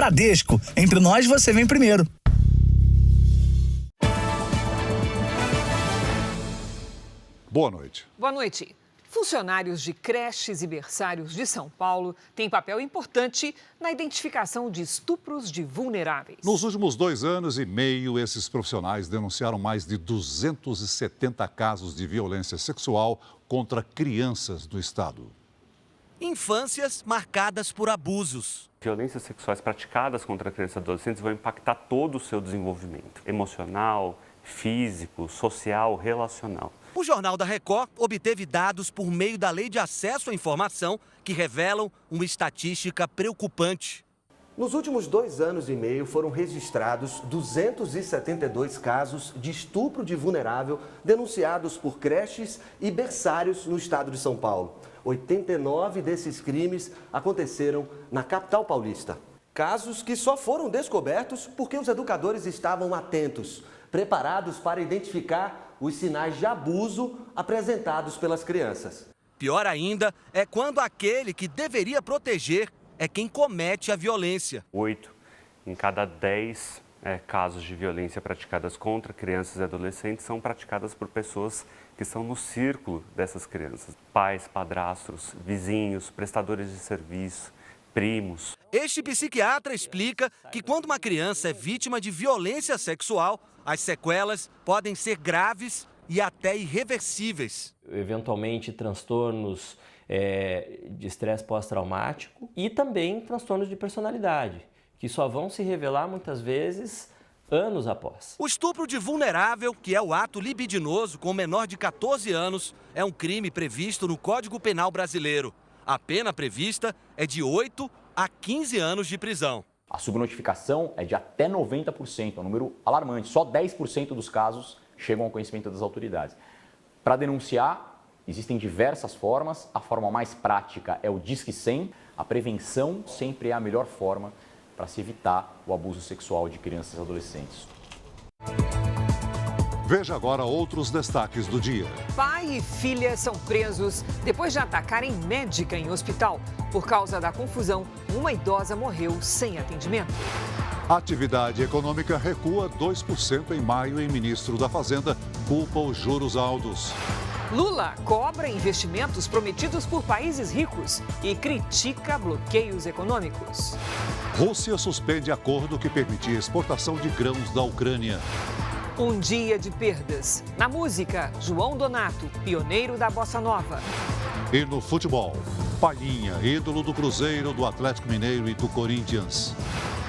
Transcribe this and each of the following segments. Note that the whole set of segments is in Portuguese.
Bradesco, entre nós você vem primeiro. Boa noite. Boa noite. Funcionários de creches e berçários de São Paulo têm papel importante na identificação de estupros de vulneráveis. Nos últimos 2 anos e meio, esses profissionais denunciaram mais de 270 casos de violência sexual contra crianças do estado. Infâncias marcadas por abusos. Violências sexuais praticadas contra crianças e adolescentes vão impactar todo o seu desenvolvimento emocional, físico, social, relacional. O Jornal da Record obteve dados por meio da Lei de Acesso à Informação que revelam uma estatística preocupante. Nos últimos 2 anos e meio foram registrados 272 casos de estupro de vulnerável denunciados por creches e berçários no estado de São Paulo. 89 desses crimes aconteceram na capital paulista. Casos que só foram descobertos porque os educadores estavam atentos, preparados para identificar os sinais de abuso apresentados pelas crianças. Pior ainda é quando aquele que deveria proteger é quem comete a violência. 8 em cada 10 casos de violência praticadas contra crianças e adolescentes são praticadas por pessoas que estão no círculo dessas crianças. Pais, padrastros, vizinhos, prestadores de serviço, primos. Este psiquiatra explica que quando uma criança é vítima de violência sexual, as sequelas podem ser graves e até irreversíveis. Eventualmente, transtornos de estresse pós-traumático e também transtornos de personalidade, que só vão se revelar muitas vezes anos após. O estupro de vulnerável, que é o ato libidinoso com menor de 14 anos, é um crime previsto no Código Penal brasileiro. A pena prevista é de 8 a 15 anos de prisão. A subnotificação é de até 90%, é um número alarmante. Só 10% dos casos chegam ao conhecimento das autoridades. Para denunciar, existem diversas formas. A forma mais prática é o Disque 100. A prevenção sempre é a melhor forma para se evitar o abuso sexual de crianças e adolescentes. Veja agora outros destaques do dia. Pai e filha são presos depois de atacarem médica em hospital. Por causa da confusão, uma idosa morreu sem atendimento. A atividade econômica recua 2% em maio e ministro da Fazenda culpa os juros altos. Lula cobra investimentos prometidos por países ricos e critica bloqueios econômicos. Rússia suspende acordo que permitia exportação de grãos da Ucrânia. Um dia de perdas. Na música, João Donato, pioneiro da bossa nova. E no futebol, Palhinha, ídolo do Cruzeiro, do Atlético Mineiro e do Corinthians.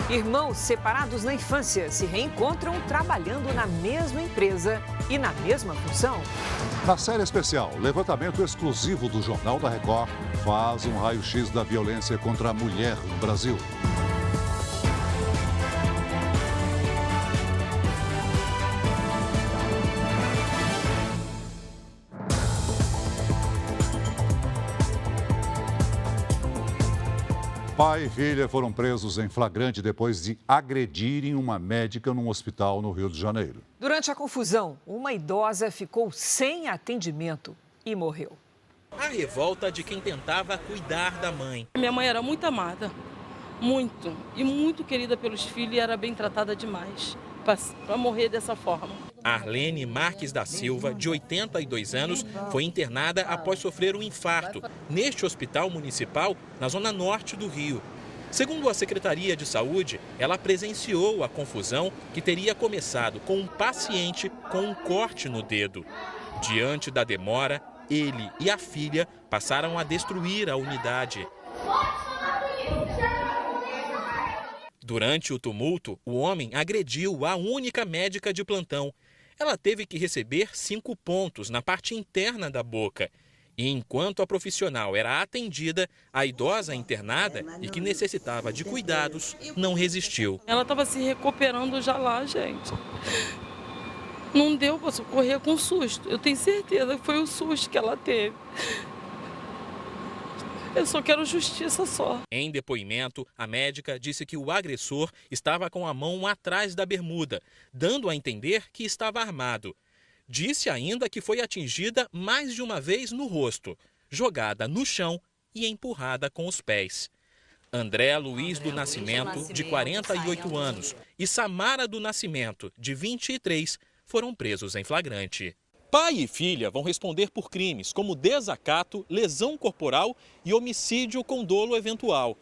Irmãos separados na infância se reencontram trabalhando na mesma empresa e na mesma função. Na série especial, levantamento exclusivo do Jornal da Record faz um raio-x da violência contra a mulher no Brasil. Pai e filha foram presos em flagrante depois de agredirem uma médica num hospital no Rio de Janeiro. Durante a confusão, uma idosa ficou sem atendimento e morreu. A revolta de quem tentava cuidar da mãe. Minha mãe era muito amada, muito, e muito querida pelos filhos e era bem tratada demais para morrer dessa forma. Arlene Marques da Silva, de 82 anos, foi internada após sofrer um infarto neste hospital municipal na zona norte do Rio. Segundo a Secretaria de Saúde, ela presenciou a confusão que teria começado com um paciente com um corte no dedo. Diante da demora, ele e a filha passaram a destruir a unidade. Durante o tumulto, o homem agrediu a única médica de plantão. Ela teve que receber 5 pontos na parte interna da boca. E enquanto a profissional era atendida, a idosa internada e que necessitava de cuidados não resistiu. Ela estava se recuperando já lá, gente. Não deu para socorrer com susto. Eu tenho certeza que foi o susto que ela teve. Eu só quero justiça só. Em depoimento, a médica disse que o agressor estava com a mão atrás da bermuda, dando a entender que estava armado. Disse ainda que foi atingida mais de uma vez no rosto, jogada no chão e empurrada com os pés. André Luiz do Nascimento, de 48 anos, e Samara do Nascimento, de 23, foram presos em flagrante. Pai e filha vão responder por crimes como desacato, lesão corporal e homicídio com dolo eventual.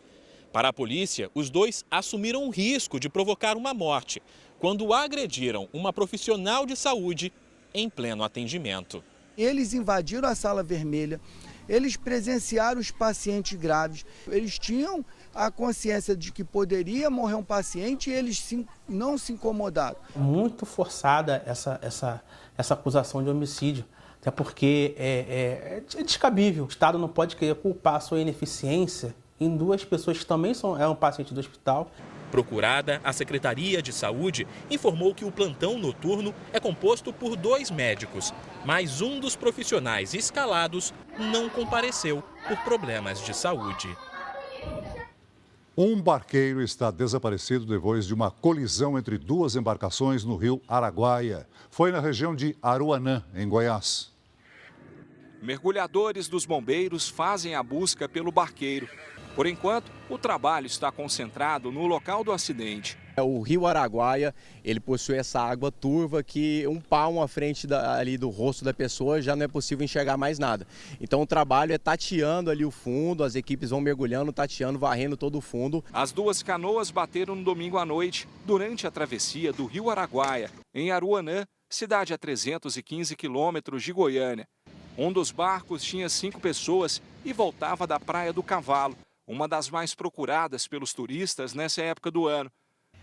Para a polícia, os dois assumiram o risco de provocar uma morte quando agrediram uma profissional de saúde em pleno atendimento. Eles invadiram a sala vermelha, eles presenciaram os pacientes graves, eles tinham a consciência de que poderia morrer um paciente e eles não se incomodaram. Muito forçada essa acusação de homicídio, até porque é descabível. O Estado não pode querer culpar a sua ineficiência em duas pessoas que também são um paciente do hospital. Procurada, a Secretaria de Saúde informou que o plantão noturno é composto por 2 médicos, mas um dos profissionais escalados não compareceu por problemas de saúde. Um barqueiro está desaparecido depois de uma colisão entre 2 embarcações no rio Araguaia. Foi na região de Aruanã, em Goiás. Mergulhadores dos bombeiros fazem a busca pelo barqueiro. Por enquanto, o trabalho está concentrado no local do acidente. O rio Araguaia, ele possui essa água turva que um palmo à frente ali do rosto da pessoa já não é possível enxergar mais nada. Então o trabalho é tateando ali o fundo, as equipes vão mergulhando, tateando, varrendo todo o fundo. As 2 canoas bateram no domingo à noite, durante a travessia do rio Araguaia, em Aruanã, cidade a 315 quilômetros de Goiânia. Um dos barcos tinha 5 pessoas e voltava da Praia do Cavalo, uma das mais procuradas pelos turistas nessa época do ano.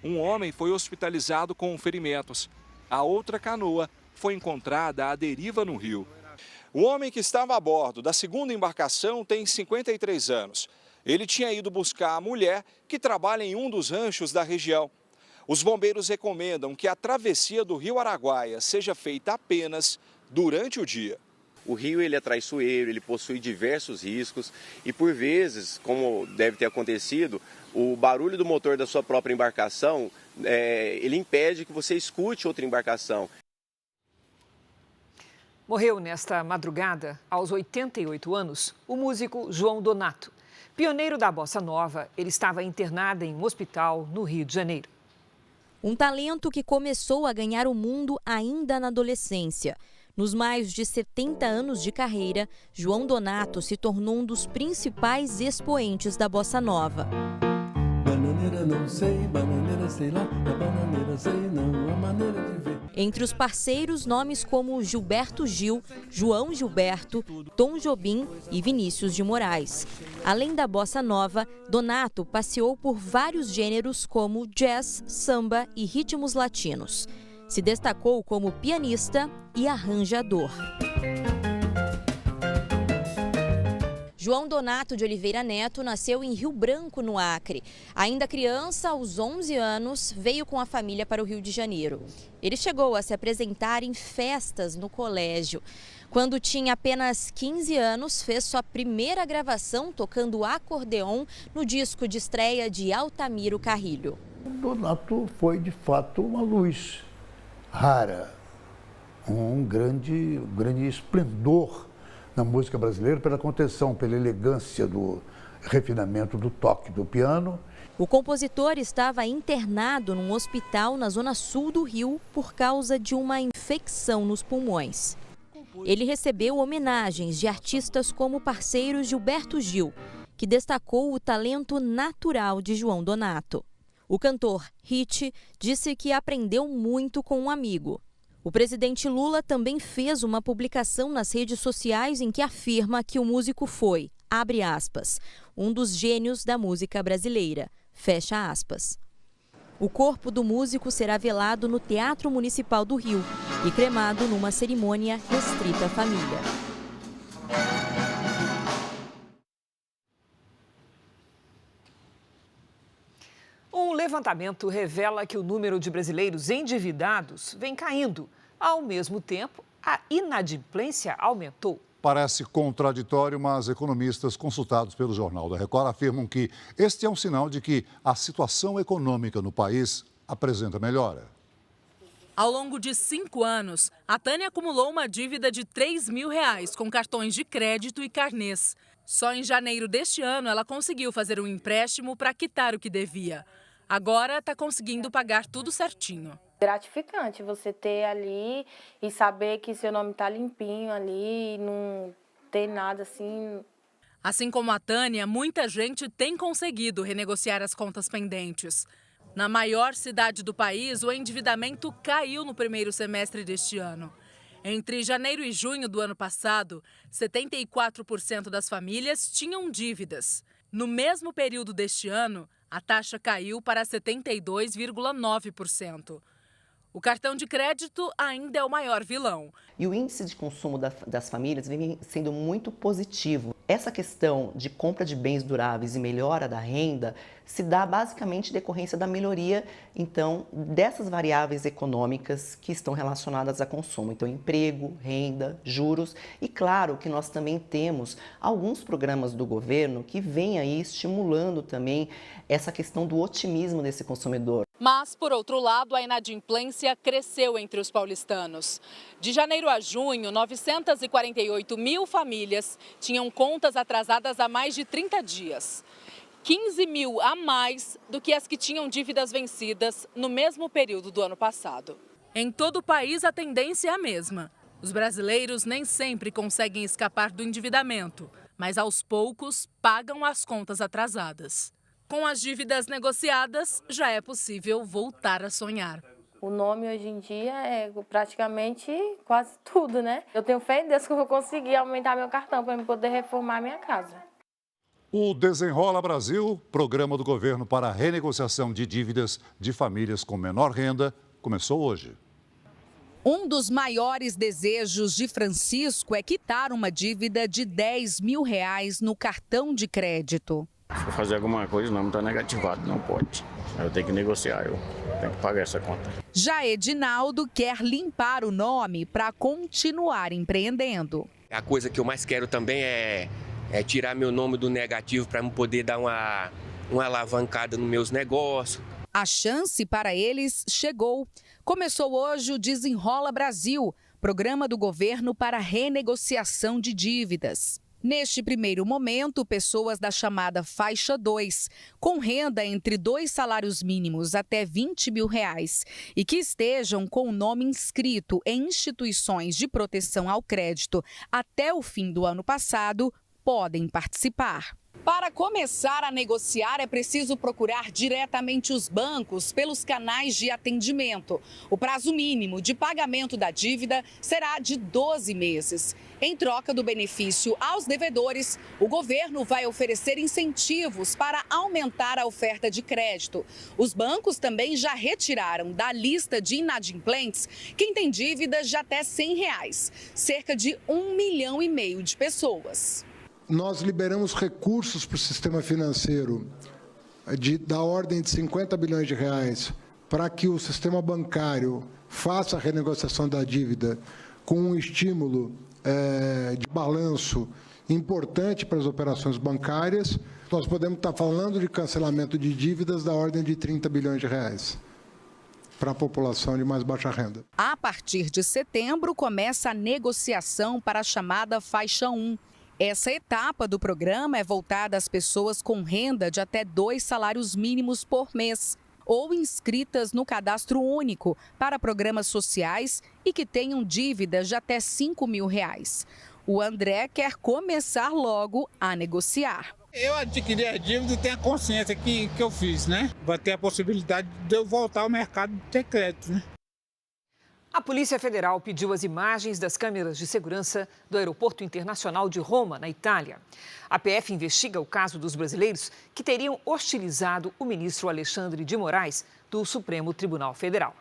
Um homem foi hospitalizado com ferimentos. A outra canoa foi encontrada à deriva no rio. O homem que estava a bordo da segunda embarcação tem 53 anos. Ele tinha ido buscar a mulher que trabalha em um dos ranchos da região. Os bombeiros recomendam que a travessia do rio Araguaia seja feita apenas durante o dia. O rio ele é traiçoeiro, ele possui diversos riscos e por vezes, como deve ter acontecido, o barulho do motor da sua própria embarcação, ele impede que você escute outra embarcação. Morreu nesta madrugada, aos 88 anos, o músico João Donato. Pioneiro da bossa nova, ele estava internado em um hospital no Rio de Janeiro. Um talento que começou a ganhar o mundo ainda na adolescência. Nos mais de 70 anos de carreira, João Donato se tornou um dos principais expoentes da bossa nova. Bananeira não sei, bananeira sei lá, bananeira sei não, a maneira de ver. Entre os parceiros, nomes como Gilberto Gil, João Gilberto, Tom Jobim e Vinícius de Moraes. Além da bossa nova, Donato passeou por vários gêneros como jazz, samba e ritmos latinos. Se destacou como pianista e arranjador. João Donato de Oliveira Neto nasceu em Rio Branco, no Acre. Ainda criança, aos 11 anos, veio com a família para o Rio de Janeiro. Ele chegou a se apresentar em festas no colégio. Quando tinha apenas 15 anos, fez sua primeira gravação tocando acordeon no disco de estreia de Altamiro Carrilho. Donato foi, de fato, uma luz rara, um grande esplendor na música brasileira pela contenção, pela elegância do refinamento do toque do piano. O compositor estava internado num hospital na zona sul do Rio por causa de uma infecção nos pulmões. Ele recebeu homenagens de artistas como o parceiro Gilberto Gil, que destacou o talento natural de João Donato. O cantor Hit disse que aprendeu muito com um amigo. O presidente Lula também fez uma publicação nas redes sociais em que afirma que o músico foi, abre aspas, um dos gênios da música brasileira, fecha aspas. O corpo do músico será velado no Teatro Municipal do Rio e cremado numa cerimônia restrita à família. Um levantamento revela que o número de brasileiros endividados vem caindo. Ao mesmo tempo, a inadimplência aumentou. Parece contraditório, mas economistas consultados pelo Jornal da Record afirmam que este é um sinal de que a situação econômica no país apresenta melhora. Ao longo de 5 anos, a Tânia acumulou uma dívida de R$ 3.000 com cartões de crédito e carnês. Só em janeiro deste ano ela conseguiu fazer um empréstimo para quitar o que devia. Agora está conseguindo pagar tudo certinho. Gratificante você ter ali e saber que seu nome está limpinho ali e não ter nada assim. Assim como a Tânia, muita gente tem conseguido renegociar as contas pendentes. Na maior cidade do país, o endividamento caiu no primeiro semestre deste ano. Entre janeiro e junho do ano passado, 74% das famílias tinham dívidas. No mesmo período deste ano, a taxa caiu para 72,9%. O cartão de crédito ainda é o maior vilão. E o índice de consumo das famílias vem sendo muito positivo. Essa questão de compra de bens duráveis e melhora da renda se dá basicamente em decorrência da melhoria, então, dessas variáveis econômicas que estão relacionadas a consumo. Então, emprego, renda, juros e, claro, que nós também temos alguns programas do governo que vêm aí estimulando também essa questão do otimismo desse consumidor. Mas, por outro lado, a inadimplência cresceu entre os paulistanos. De janeiro a junho, 948 mil famílias tinham contas atrasadas há mais de 30 dias. 15 mil a mais do que as que tinham dívidas vencidas no mesmo período do ano passado. Em todo o país, a tendência é a mesma. Os brasileiros nem sempre conseguem escapar do endividamento, mas aos poucos pagam as contas atrasadas. Com as dívidas negociadas, já é possível voltar a sonhar. O nome hoje em dia é praticamente quase tudo, né? Eu tenho fé em Deus que eu vou conseguir aumentar meu cartão para eu poder reformar minha casa. O Desenrola Brasil, programa do governo para a renegociação de dívidas de famílias com menor renda, começou hoje. Um dos maiores desejos de Francisco é quitar uma dívida de R$10 mil no cartão de crédito. Se for fazer alguma coisa, o nome está negativado, não pode. Eu tenho que negociar, eu tenho que pagar essa conta. Já Edinaldo quer limpar o nome para continuar empreendendo. A coisa que eu mais quero também é tirar meu nome do negativo para eu poder dar uma alavancada nos meus negócios. A chance para eles chegou. Começou hoje o Desenrola Brasil, programa do governo para renegociação de dívidas. Neste primeiro momento, pessoas da chamada faixa 2, com renda entre 2 salários mínimos até R$20 mil e que estejam com o nome inscrito em instituições de proteção ao crédito até o fim do ano passado, podem participar. Para começar a negociar, é preciso procurar diretamente os bancos pelos canais de atendimento. O prazo mínimo de pagamento da dívida será de 12 meses. Em troca do benefício aos devedores, o governo vai oferecer incentivos para aumentar a oferta de crédito. Os bancos também já retiraram da lista de inadimplentes quem tem dívidas de até R$100, cerca de 1,5 milhão de pessoas. Nós liberamos recursos para o sistema financeiro da ordem de R$50 bilhões para que o sistema bancário faça a renegociação da dívida com um estímulo de balanço importante para as operações bancárias. Nós podemos estar falando de cancelamento de dívidas da ordem de R$30 bilhões para a população de mais baixa renda. A partir de setembro, começa a negociação para a chamada faixa 1. Essa etapa do programa é voltada às pessoas com renda de até 2 salários mínimos por mês ou inscritas no cadastro único para programas sociais e que tenham dívidas de até R$5 mil. O André quer começar logo a negociar. Eu adquiri a dívida e tenho a consciência que eu fiz, né? Vai ter a possibilidade de eu voltar ao mercado de ter crédito, né? A Polícia Federal pediu as imagens das câmeras de segurança do Aeroporto Internacional de Roma, na Itália. A PF investiga o caso dos brasileiros que teriam hostilizado o ministro Alexandre de Moraes, do Supremo Tribunal Federal.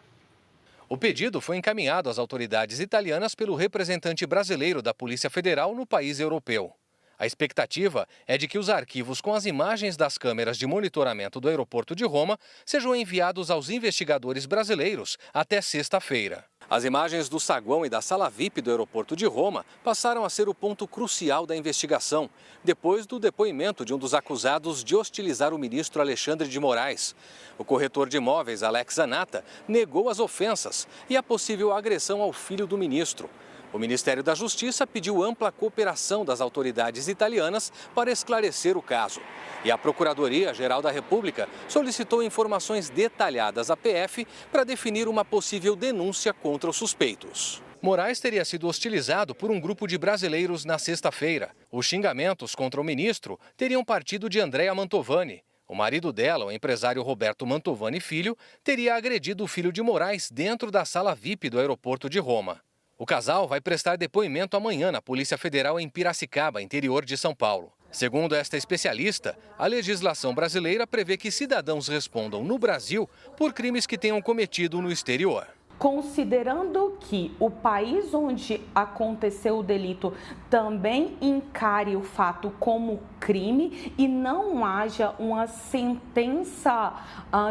O pedido foi encaminhado às autoridades italianas pelo representante brasileiro da Polícia Federal no país europeu. A expectativa é de que os arquivos com as imagens das câmeras de monitoramento do aeroporto de Roma sejam enviados aos investigadores brasileiros até sexta-feira. As imagens do saguão e da sala VIP do aeroporto de Roma passaram a ser o ponto crucial da investigação, depois do depoimento de um dos acusados de hostilizar o ministro Alexandre de Moraes. O corretor de imóveis, Alex Zanata, negou as ofensas e a possível agressão ao filho do ministro. O Ministério da Justiça pediu ampla cooperação das autoridades italianas para esclarecer o caso. E a Procuradoria-Geral da República solicitou informações detalhadas à PF para definir uma possível denúncia contra os suspeitos. Moraes teria sido hostilizado por um grupo de brasileiros na sexta-feira. Os xingamentos contra o ministro teriam partido de Andrea Mantovani. O marido dela, o empresário Roberto Mantovani Filho, teria agredido o filho de Moraes dentro da sala VIP do aeroporto de Roma. O casal vai prestar depoimento amanhã na Polícia Federal em Piracicaba, interior de São Paulo. Segundo esta especialista, a legislação brasileira prevê que cidadãos respondam no Brasil por crimes que tenham cometido no exterior. Considerando que o país onde aconteceu o delito também encare o fato como crime e não haja uma sentença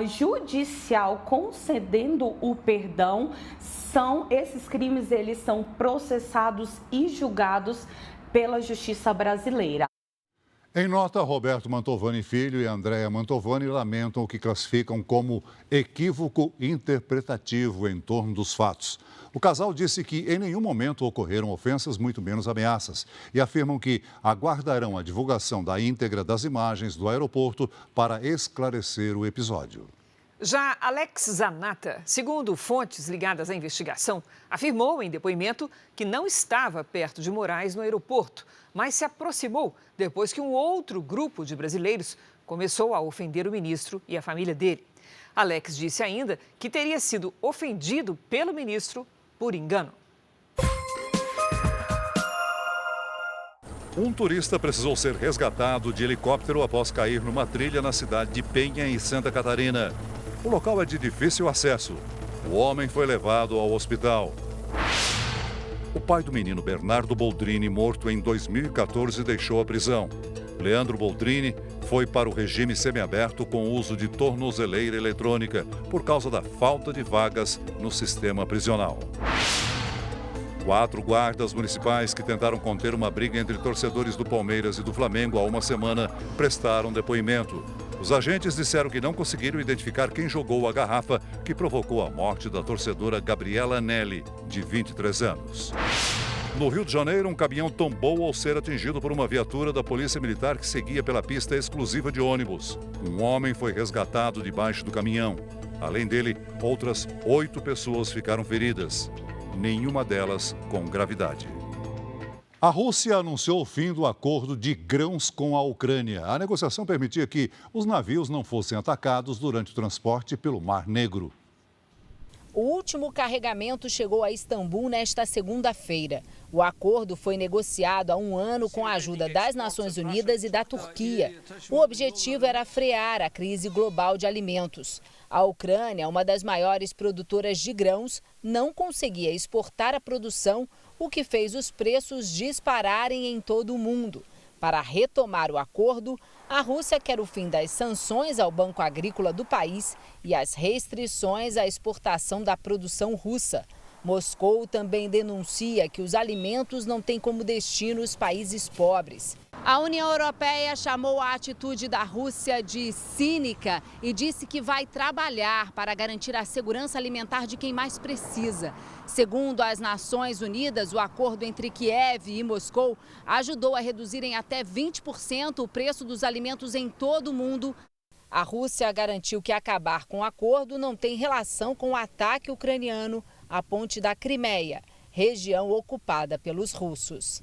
judicial concedendo o perdão, esses crimes eles são processados e julgados pela Justiça brasileira. Em nota, Roberto Mantovani Filho e Andrea Mantovani lamentam o que classificam como equívoco interpretativo em torno dos fatos. O casal disse que em nenhum momento ocorreram ofensas, muito menos ameaças, e afirmam que aguardarão a divulgação da íntegra das imagens do aeroporto para esclarecer o episódio. Já Alex Zanata, segundo fontes ligadas à investigação, afirmou em depoimento que não estava perto de Moraes no aeroporto, mas se aproximou depois que um outro grupo de brasileiros começou a ofender o ministro e a família dele. Alex disse ainda que teria sido ofendido pelo ministro por engano. Um turista precisou ser resgatado de helicóptero após cair numa trilha na cidade de Penha, em Santa Catarina. O local é de difícil acesso. O homem foi levado ao hospital. O pai do menino Bernardo Boldrini, morto em 2014, deixou a prisão. Leandro Boldrini foi para o regime semiaberto com o uso de tornozeleira eletrônica por causa da falta de vagas no sistema prisional. 4 guardas municipais que tentaram conter uma briga entre torcedores do Palmeiras e do Flamengo há uma semana prestaram depoimento. Os agentes disseram que não conseguiram identificar quem jogou a garrafa que provocou a morte da torcedora Gabriela Nelly, de 23 anos. No Rio de Janeiro, um caminhão tombou ao ser atingido por uma viatura da Polícia Militar que seguia pela pista exclusiva de ônibus. Um homem foi resgatado debaixo do caminhão. Além dele, outras 8 pessoas ficaram feridas. Nenhuma delas com gravidade. A Rússia anunciou o fim do acordo de grãos com a Ucrânia. A negociação permitia que os navios não fossem atacados durante o transporte pelo Mar Negro. O último carregamento chegou a Istambul nesta segunda-feira. O acordo foi negociado há um ano com a ajuda das Nações Unidas e da Turquia. O objetivo era frear a crise global de alimentos. A Ucrânia, uma das maiores produtoras de grãos, não conseguia exportar a produção, o que fez os preços dispararem em todo o mundo. Para retomar o acordo, a Rússia quer o fim das sanções ao Banco Agrícola do país e as restrições à exportação da produção russa. Moscou também denuncia que os alimentos não têm como destino os países pobres. A União Europeia chamou a atitude da Rússia de cínica e disse que vai trabalhar para garantir a segurança alimentar de quem mais precisa. Segundo as Nações Unidas, o acordo entre Kiev e Moscou ajudou a reduzir em até 20% o preço dos alimentos em todo o mundo. A Rússia garantiu que acabar com o acordo não tem relação com o ataque ucraniano à ponte da Crimeia, região ocupada pelos russos.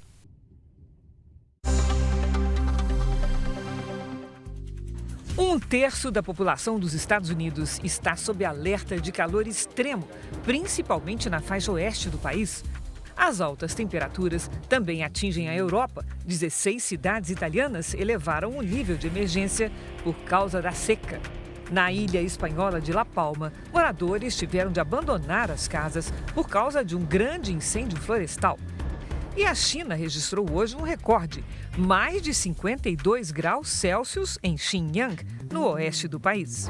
Um terço da população dos Estados Unidos está sob alerta de calor extremo, principalmente na faixa oeste do país. As altas temperaturas também atingem a Europa. 16 cidades italianas elevaram o nível de emergência por causa da seca. Na ilha espanhola de La Palma, moradores tiveram de abandonar as casas por causa de um grande incêndio florestal. E a China registrou hoje um recorde, mais de 52 graus Celsius em Xinjiang, no oeste do país.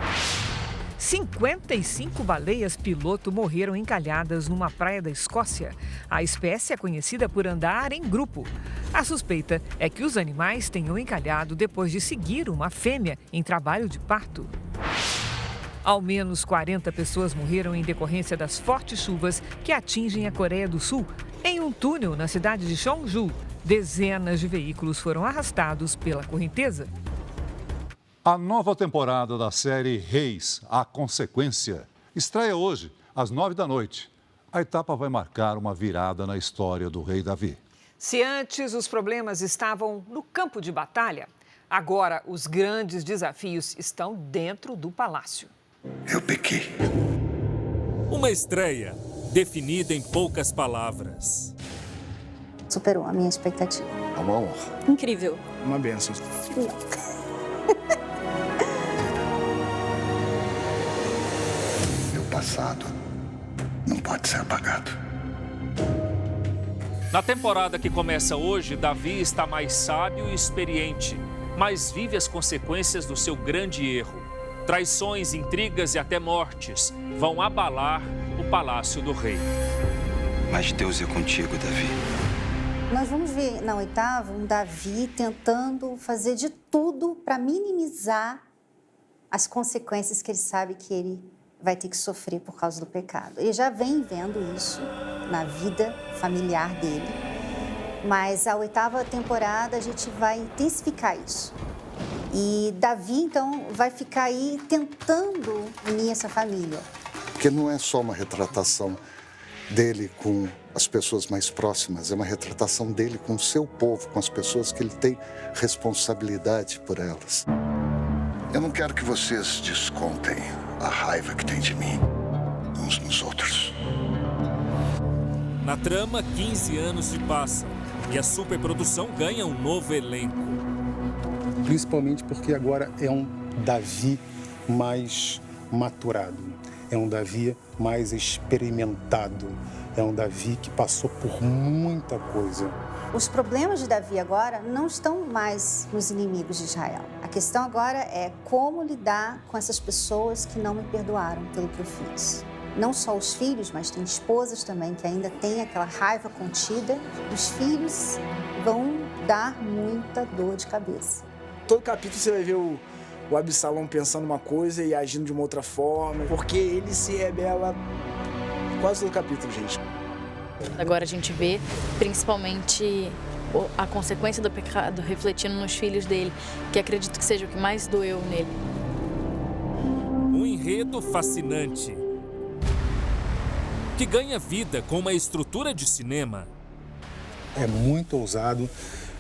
55 baleias piloto morreram encalhadas numa praia da Escócia. A espécie é conhecida por andar em grupo. A suspeita é que os animais tenham encalhado depois de seguir uma fêmea em trabalho de parto. Ao menos 40 pessoas morreram em decorrência das fortes chuvas que atingem a Coreia do Sul Em um túnel na cidade de Cheongju, dezenas de veículos foram arrastados pela correnteza. A nova temporada da série Reis, A Consequência, estreia hoje, às 9 da noite. A etapa vai marcar uma virada na história do rei Davi. Se antes os problemas estavam no campo de batalha, agora os grandes desafios estão dentro do palácio. Eu pequei. Uma estreia definida em poucas palavras. Superou a minha expectativa. É uma honra. Incrível. Uma bênção. Meu passado não pode ser apagado. Na temporada que começa hoje, Davi está mais sábio e experiente, mas vive as consequências do seu grande erro. Traições, intrigas e até mortes vão abalar o palácio do rei. Mas Deus é contigo, Davi. Nós vamos ver na oitava um Davi tentando fazer de tudo para minimizar as consequências que ele sabe que ele vai ter que sofrer por causa do pecado. Ele já vem vendo isso na vida familiar dele, mas a oitava temporada a gente vai intensificar isso. E Davi, então, vai ficar aí tentando unir essa família. Porque não é só uma retratação dele com as pessoas mais próximas, é uma retratação dele com o seu povo, com as pessoas que ele tem responsabilidade por elas. Eu não quero que vocês descontem a raiva que tem de mim uns nos outros. Na trama, 15 anos se passam e a superprodução ganha um novo elenco. Principalmente porque agora é um Davi mais maturado, é um Davi mais experimentado, é um Davi que passou por muita coisa. Os problemas de Davi agora não estão mais nos inimigos de Israel. A questão agora é como lidar com essas pessoas que não me perdoaram pelo que eu fiz. Não só os filhos, mas tem esposas também que ainda têm aquela raiva contida. Os filhos vão dar muita dor de cabeça. Todo capítulo você vai ver o Absalão pensando uma coisa e agindo de uma outra forma, porque ele se rebela quase todo capítulo, gente. Agora a gente vê principalmente a consequência do pecado refletindo nos filhos dele, que acredito que seja o que mais doeu nele. Um enredo fascinante, que ganha vida com uma estrutura de cinema. É muito ousado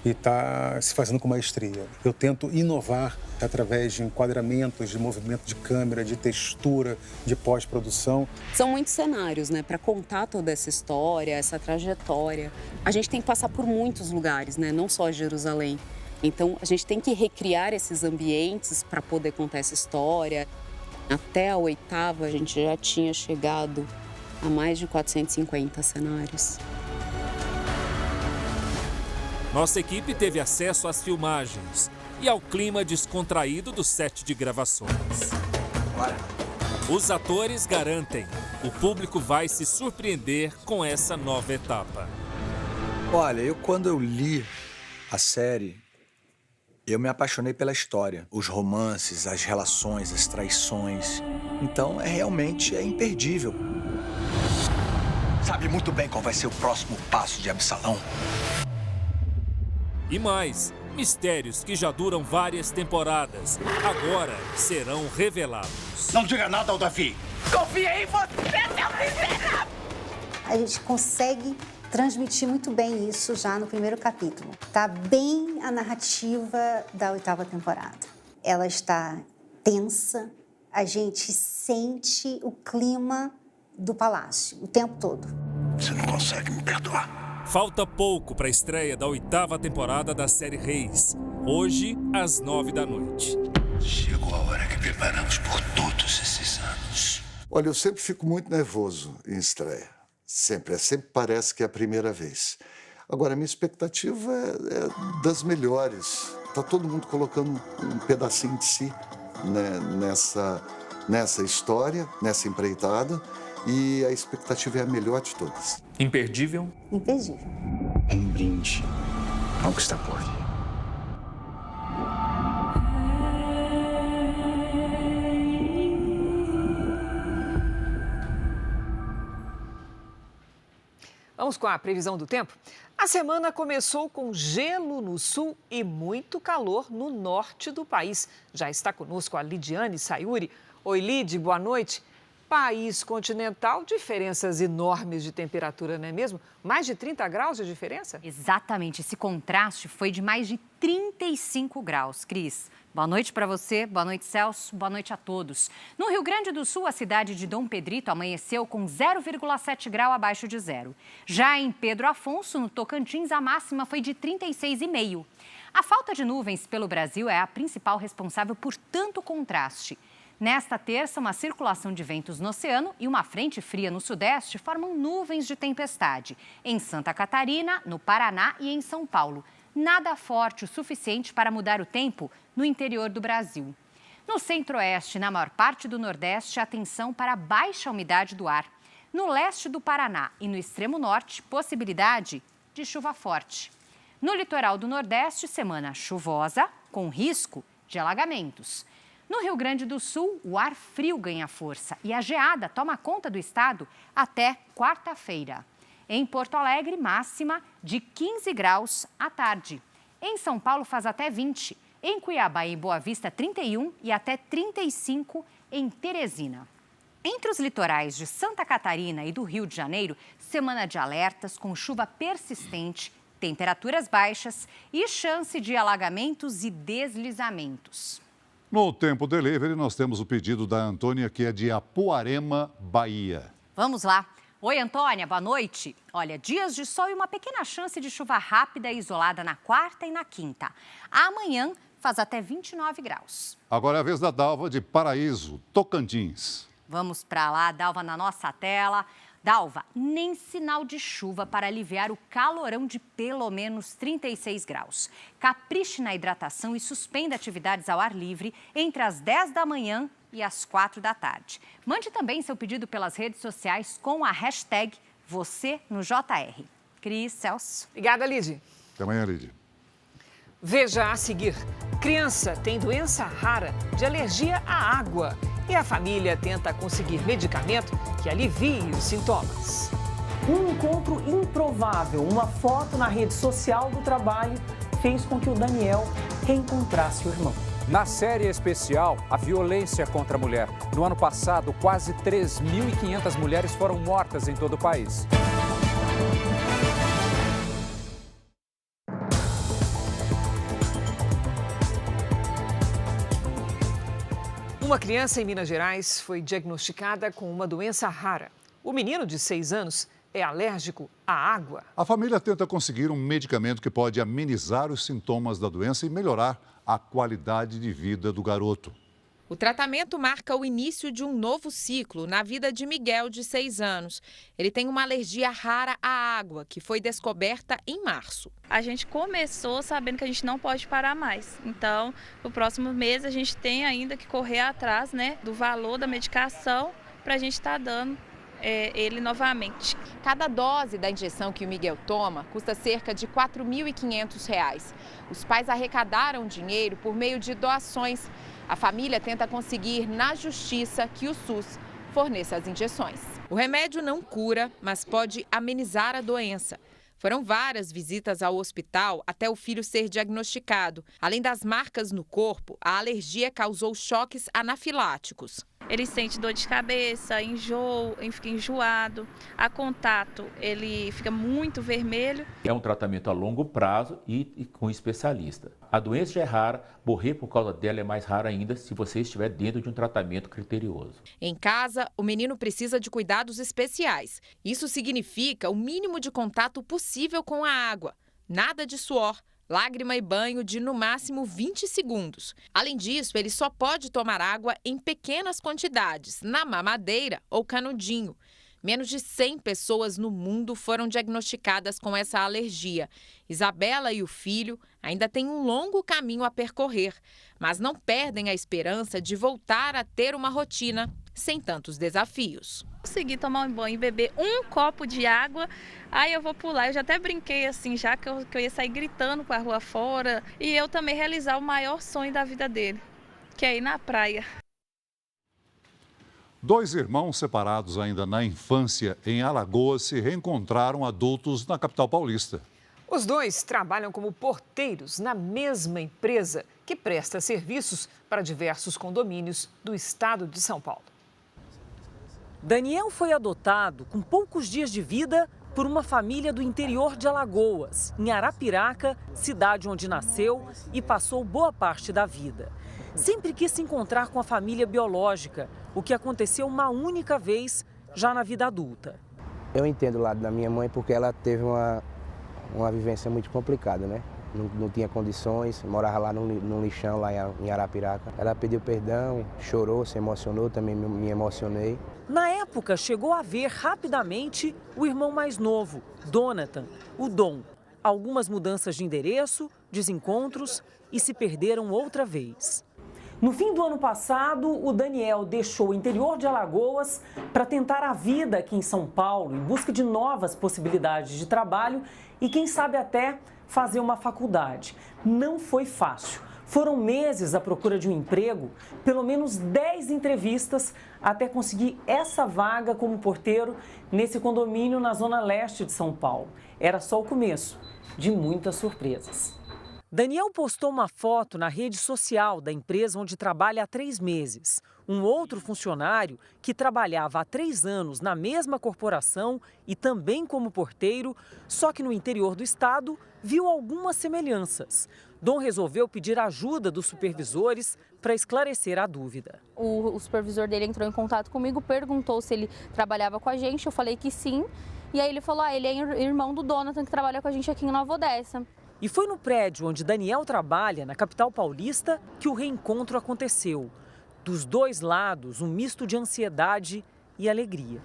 e está se fazendo com maestria. Eu tento inovar através de enquadramentos, de movimento de câmera, de textura, de pós-produção. São muitos cenários, né, para contar toda essa história, essa trajetória. A gente tem que passar por muitos lugares, né, não só Jerusalém. Então, a gente tem que recriar esses ambientes para poder contar essa história. Até a oitava, a gente já tinha chegado a mais de 450 cenários. Nossa equipe teve acesso às filmagens e ao clima descontraído do set de gravações. Os atores garantem, o público vai se surpreender com essa nova etapa. Olha, quando eu li a série, eu me apaixonei pela história. Os romances, as relações, as traições. Então, realmente é imperdível. Sabe muito bem qual vai ser o próximo passo de Absalão. E mais, mistérios que já duram várias temporadas, agora serão revelados. Não diga nada ao Davi. Confia em você, seu miserável! A gente consegue transmitir muito bem isso já no primeiro capítulo. Tá bem a narrativa da oitava temporada. Ela está tensa, a gente sente o clima do palácio o tempo todo. Você não consegue me perdoar. Falta pouco para a estreia da oitava temporada da série Reis. Hoje, às 9 da noite. Chegou a hora que preparamos por todos esses anos. Olha, eu sempre fico muito nervoso em estreia. Sempre parece que é a primeira vez. Agora, a minha expectativa é das melhores. Tá todo mundo colocando um pedacinho de si, né, nessa história, nessa empreitada. E a expectativa é a melhor de todas. Imperdível? Imperdível. Um brinde ao que está por vir. Vamos Vamos com a previsão do tempo? A semana começou com gelo no sul e muito calor no norte do país. Já está conosco a Lidiane Sayuri. Oi, Lid, boa noite. País continental, diferenças enormes de temperatura, não é mesmo? Mais de 30 graus de diferença? Exatamente, esse contraste foi de mais de 35 graus, Cris. Boa noite para você, boa noite, Celso, boa noite a todos. No Rio Grande do Sul, a cidade de Dom Pedrito amanheceu com 0,7 grau abaixo de zero. Já em Pedro Afonso, no Tocantins, a máxima foi de 36,5. A falta de nuvens pelo Brasil é a principal responsável por tanto contraste. Nesta terça, uma circulação de ventos no oceano e uma frente fria no sudeste formam nuvens de tempestade em Santa Catarina, no Paraná e em São Paulo. Nada forte o suficiente para mudar o tempo no interior do Brasil. No centro-oeste e na maior parte do nordeste, atenção para a baixa umidade do ar. No leste do Paraná e no extremo norte, possibilidade de chuva forte. No litoral do nordeste, semana chuvosa, com risco de alagamentos. No Rio Grande do Sul, o ar frio ganha força e a geada toma conta do estado até quarta-feira. Em Porto Alegre, máxima de 15 graus à tarde. Em São Paulo, faz até 20. Em Cuiabá e Boa Vista, 31 e até 35 em Teresina. Entre os litorais de Santa Catarina e do Rio de Janeiro, semana de alertas com chuva persistente, temperaturas baixas e chance de alagamentos e deslizamentos. No Tempo Delivery, nós temos o pedido da Antônia, que é de Apuarema, Bahia. Vamos lá. Oi, Antônia, boa noite. Olha, dias de sol e uma pequena chance de chuva rápida e isolada na quarta e na quinta. Amanhã faz até 29 graus. Agora é a vez da Dalva de Paraíso, Tocantins. Vamos para lá, Dalva, na nossa tela. Dalva, nem sinal de chuva para aliviar o calorão de pelo menos 36 graus. Capriche na hidratação e suspenda atividades ao ar livre entre as 10 da manhã e as 4 da tarde. Mande também seu pedido pelas redes sociais com a hashtag #VocêNoJR. Cris, Celso. Obrigada, Lid. Até amanhã, Lid. Veja a seguir. Criança tem doença rara de alergia à água. E a família tenta conseguir medicamento que alivie os sintomas. Um encontro improvável, uma foto na rede social do trabalho, fez com que o Daniel reencontrasse o irmão. Na série especial, a violência contra a mulher. No ano passado, quase 3.500 mulheres foram mortas em todo o país. Uma criança em Minas Gerais foi diagnosticada com uma doença rara. O menino de 6 anos é alérgico à água. A família tenta conseguir um medicamento que pode amenizar os sintomas da doença e melhorar a qualidade de vida do garoto. O tratamento marca o início de um novo ciclo na vida de Miguel, de 6 anos. Ele tem uma alergia rara à água, que foi descoberta em março. A gente começou sabendo que a gente não pode parar mais. Então, no próximo mês, a gente tem ainda que correr atrás, do valor da medicação para a gente estar dando ele novamente. Cada dose da injeção que o Miguel toma custa cerca de R$ 4.500. Os pais arrecadaram dinheiro por meio de doações. A família tenta conseguir na justiça que o SUS forneça as injeções. O remédio não cura, mas pode amenizar a doença. Foram várias visitas ao hospital até o filho ser diagnosticado. Além das marcas no corpo, a alergia causou choques anafiláticos. Ele sente dor de cabeça, enjoo, fica enjoado. A contato, ele fica muito vermelho. É um tratamento a longo prazo e com especialista. A doença já é rara, morrer por causa dela é mais raro ainda se você estiver dentro de um tratamento criterioso. Em casa, o menino precisa de cuidados especiais. Isso significa o mínimo de contato possível com a água. Nada de suor, lágrima e banho de no máximo 20 segundos. Além disso, ele só pode tomar água em pequenas quantidades, na mamadeira ou canudinho. Menos de 100 pessoas no mundo foram diagnosticadas com essa alergia. Isabela e o filho ainda têm um longo caminho a percorrer, mas não perdem a esperança de voltar a ter uma rotina sem tantos desafios. Consegui tomar um banho e beber um copo de água, aí eu vou pular. Eu já até brinquei assim, já que eu ia sair gritando para a rua fora. E eu também realizar o maior sonho da vida dele, que é ir na praia. 2 irmãos separados ainda na infância em Alagoas se reencontraram adultos na capital paulista. Os dois trabalham como porteiros na mesma empresa que presta serviços para diversos condomínios do estado de São Paulo. Daniel foi adotado com poucos dias de vida por uma família do interior de Alagoas, em Arapiraca, cidade onde nasceu e passou boa parte da vida. Sempre quis se encontrar com a família biológica, o que aconteceu uma única vez já na vida adulta. Eu entendo o lado da minha mãe porque ela teve uma vivência muito complicada, né? Não tinha condições, morava lá no lixão, lá em Arapiraca. Ela pediu perdão, chorou, se emocionou, também me emocionei. Na época, chegou a ver rapidamente o irmão mais novo, Donatan, o Dom. Algumas mudanças de endereço, desencontros e se perderam outra vez. No fim do ano passado, o Daniel deixou o interior de Alagoas para tentar a vida aqui em São Paulo, em busca de novas possibilidades de trabalho e, quem sabe, até fazer uma faculdade. Não foi fácil. Foram meses à procura de um emprego, pelo menos 10 entrevistas, até conseguir essa vaga como porteiro nesse condomínio na zona leste de São Paulo. Era só o começo de muitas surpresas. Daniel postou uma foto na rede social da empresa onde trabalha há 3 meses. Um outro funcionário que trabalhava há 3 anos na mesma corporação e também como porteiro, só que no interior do estado, viu algumas semelhanças. Dom resolveu pedir ajuda dos supervisores para esclarecer a dúvida. O supervisor dele entrou em contato comigo, perguntou se ele trabalhava com a gente, eu falei que sim. E aí ele falou, ele é irmão do Donatan, que trabalha com a gente aqui em Nova Odessa. E foi no prédio onde Daniel trabalha, na capital paulista, que o reencontro aconteceu. Dos dois lados, um misto de ansiedade e alegria.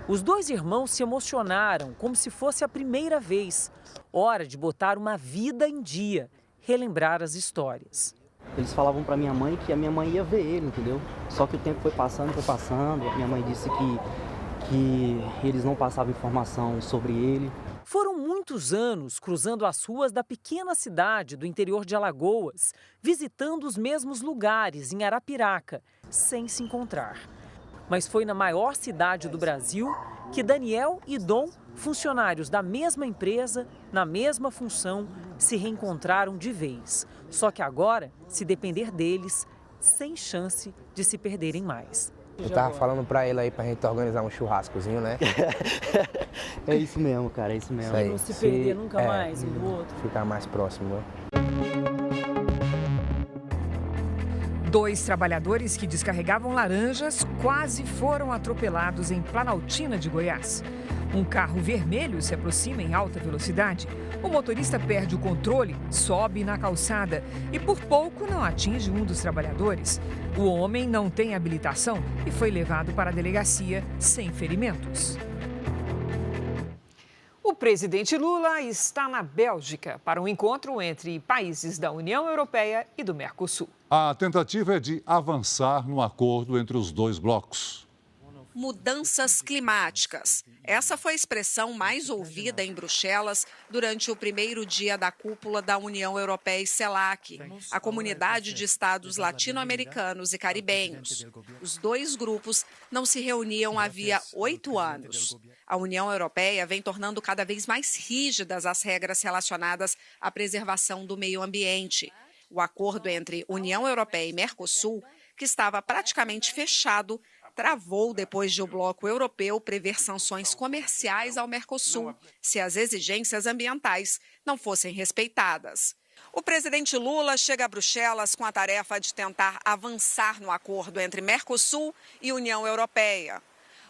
Os 2 irmãos se emocionaram como se fosse a primeira vez. Hora de botar uma vida em dia, relembrar as histórias. Eles falavam para minha mãe que a minha mãe ia ver ele, entendeu? Só que o tempo foi passando. A minha mãe disse que eles não passavam informação sobre ele. Foram muitos anos cruzando as ruas da pequena cidade do interior de Alagoas, visitando os mesmos lugares em Arapiraca, sem se encontrar. Mas foi na maior cidade do Brasil que Daniel e Dom, funcionários da mesma empresa, na mesma função, se reencontraram de vez. Só que agora, se depender deles, sem chance de se perderem mais. Eu tava falando pra ele aí pra gente organizar um churrascozinho, né? É isso mesmo, cara, é isso mesmo. E não se perder nunca mais um do outro. Ficar mais próximo, né? 2 trabalhadores que descarregavam laranjas quase foram atropelados em Planaltina de Goiás. Um carro vermelho se aproxima em alta velocidade. O motorista perde o controle, sobe na calçada e por pouco não atinge um dos trabalhadores. O homem não tem habilitação e foi levado para a delegacia sem ferimentos. O presidente Lula está na Bélgica para um encontro entre países da União Europeia e do Mercosul. A tentativa é de avançar no acordo entre os 2 blocos. Mudanças climáticas. Essa foi a expressão mais ouvida em Bruxelas durante o primeiro dia da cúpula da União Europeia e CELAC, a comunidade de estados latino-americanos e caribenhos. Os 2 grupos não se reuniam havia 8 anos. A União Europeia vem tornando cada vez mais rígidas as regras relacionadas à preservação do meio ambiente. O acordo entre União Europeia e Mercosul, que estava praticamente fechado, travou depois de o bloco europeu prever sanções comerciais ao Mercosul se as exigências ambientais não fossem respeitadas. O presidente Lula chega a Bruxelas com a tarefa de tentar avançar no acordo entre Mercosul e União Europeia.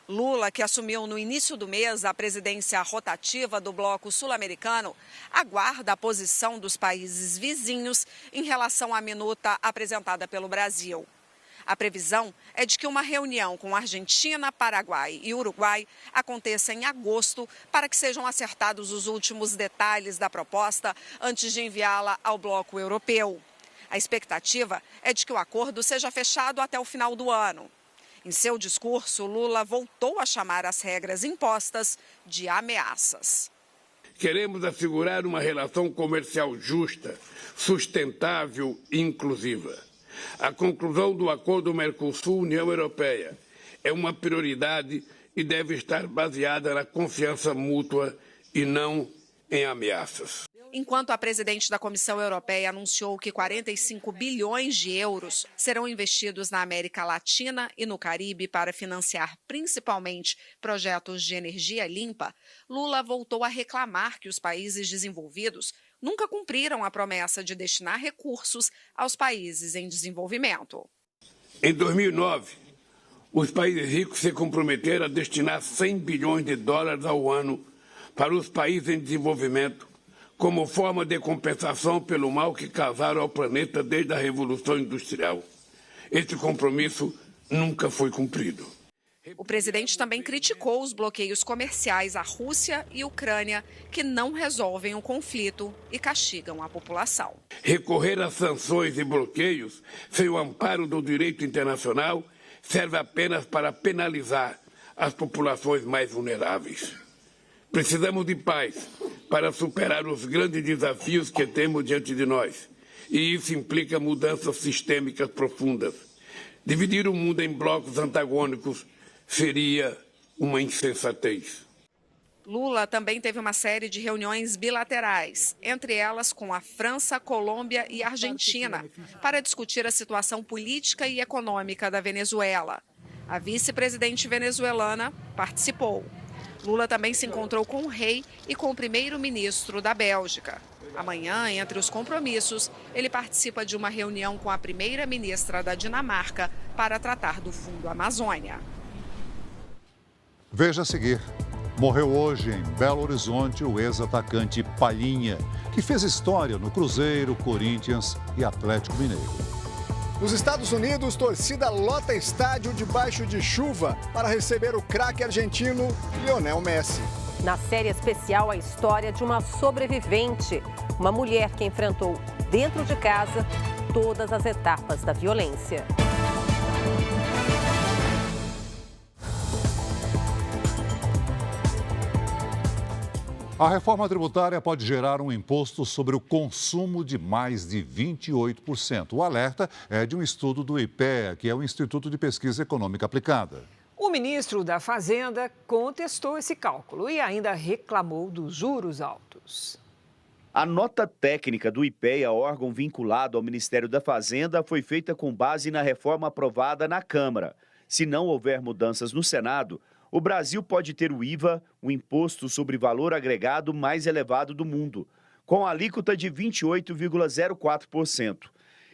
Lula, que assumiu no início do mês a presidência rotativa do bloco sul-americano, aguarda a posição dos países vizinhos em relação à minuta apresentada pelo Brasil. A previsão é de que uma reunião com Argentina, Paraguai e Uruguai aconteça em agosto para que sejam acertados os últimos detalhes da proposta antes de enviá-la ao bloco europeu. A expectativa é de que o acordo seja fechado até o final do ano. Em seu discurso, Lula voltou a chamar as regras impostas de ameaças. Queremos assegurar uma relação comercial justa, sustentável e inclusiva. A conclusão do acordo Mercosul-União Europeia é uma prioridade e deve estar baseada na confiança mútua e não em ameaças. Enquanto a presidente da Comissão Europeia anunciou que 45 bilhões de euros serão investidos na América Latina e no Caribe para financiar principalmente projetos de energia limpa, Lula voltou a reclamar que os países desenvolvidos nunca cumpriram a promessa de destinar recursos aos países em desenvolvimento. Em 2009, os países ricos se comprometeram a destinar 100 bilhões de dólares ao ano para os países em desenvolvimento, como forma de compensação pelo mal que causaram ao planeta desde a Revolução Industrial. Esse compromisso nunca foi cumprido. O presidente também criticou os bloqueios comerciais à Rússia e Ucrânia, que não resolvem o conflito e castigam a população. Recorrer a sanções e bloqueios sem o amparo do direito internacional serve apenas para penalizar as populações mais vulneráveis. Precisamos de paz para superar os grandes desafios que temos diante de nós. E isso implica mudanças sistêmicas profundas. Dividir o mundo em blocos antagônicos seria uma insensatez. Lula também teve uma série de reuniões bilaterais, entre elas com a França, Colômbia e Argentina, para discutir a situação política e econômica da Venezuela. A vice-presidente venezuelana participou. Lula também se encontrou com o rei e com o primeiro-ministro da Bélgica. Amanhã, entre os compromissos, ele participa de uma reunião com a primeira-ministra da Dinamarca para tratar do Fundo Amazônia. Veja a seguir. Morreu hoje em Belo Horizonte o ex-atacante Palhinha, que fez história no Cruzeiro, Corinthians e Atlético Mineiro. Nos Estados Unidos, torcida lota estádio debaixo de chuva para receber o craque argentino Lionel Messi. Na série especial, a história de uma sobrevivente, uma mulher que enfrentou dentro de casa todas as etapas da violência. A reforma tributária pode gerar um imposto sobre o consumo de mais de 28%. O alerta é de um estudo do IPEA, que é o Instituto de Pesquisa Econômica Aplicada. O ministro da Fazenda contestou esse cálculo e ainda reclamou dos juros altos. A nota técnica do IPEA, órgão vinculado ao Ministério da Fazenda, foi feita com base na reforma aprovada na Câmara. Se não houver mudanças no Senado, o Brasil pode ter o IVA, o Imposto sobre Valor Agregado mais elevado do mundo, com a alíquota de 28,04%.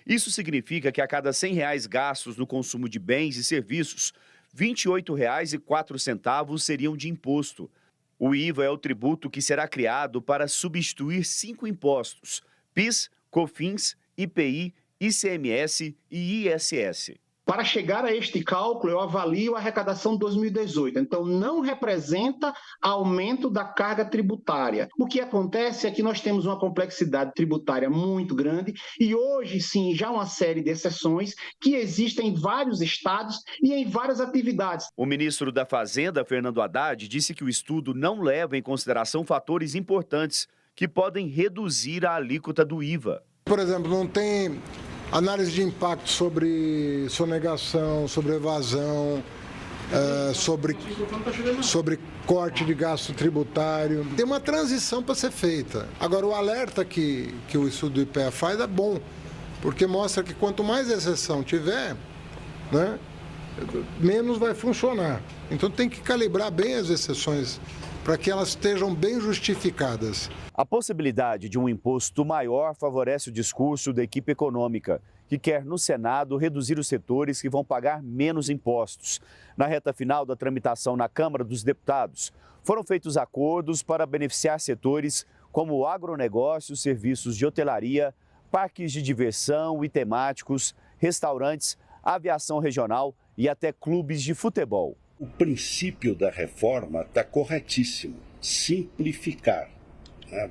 Isso significa que a cada R$ 100 gastos no consumo de bens e serviços, R$ 28,04 seriam de imposto. O IVA é o tributo que será criado para substituir 5 impostos: PIS, COFINS, IPI, ICMS e ISS. Para chegar a este cálculo, eu avalio a arrecadação de 2018. Então, não representa aumento da carga tributária. O que acontece é que nós temos uma complexidade tributária muito grande e hoje, sim, já uma série de exceções que existem em vários estados e em várias atividades. O ministro da Fazenda, Fernando Haddad, disse que o estudo não leva em consideração fatores importantes que podem reduzir a alíquota do IVA. Por exemplo, não tem análise de impacto sobre sonegação, sobre evasão, sobre corte de gasto tributário. Tem uma transição para ser feita. Agora, o alerta que o estudo do IPEA faz é bom, porque mostra que quanto mais exceção tiver, né, menos vai funcionar. Então tem que calibrar bem as exceções para que elas estejam bem justificadas. A possibilidade de um imposto maior favorece o discurso da equipe econômica, que quer no Senado reduzir os setores que vão pagar menos impostos. Na reta final da tramitação na Câmara dos Deputados, foram feitos acordos para beneficiar setores como o agronegócio, serviços de hotelaria, parques de diversão e temáticos, restaurantes, aviação regional e até clubes de futebol. O princípio da reforma está corretíssimo: simplificar.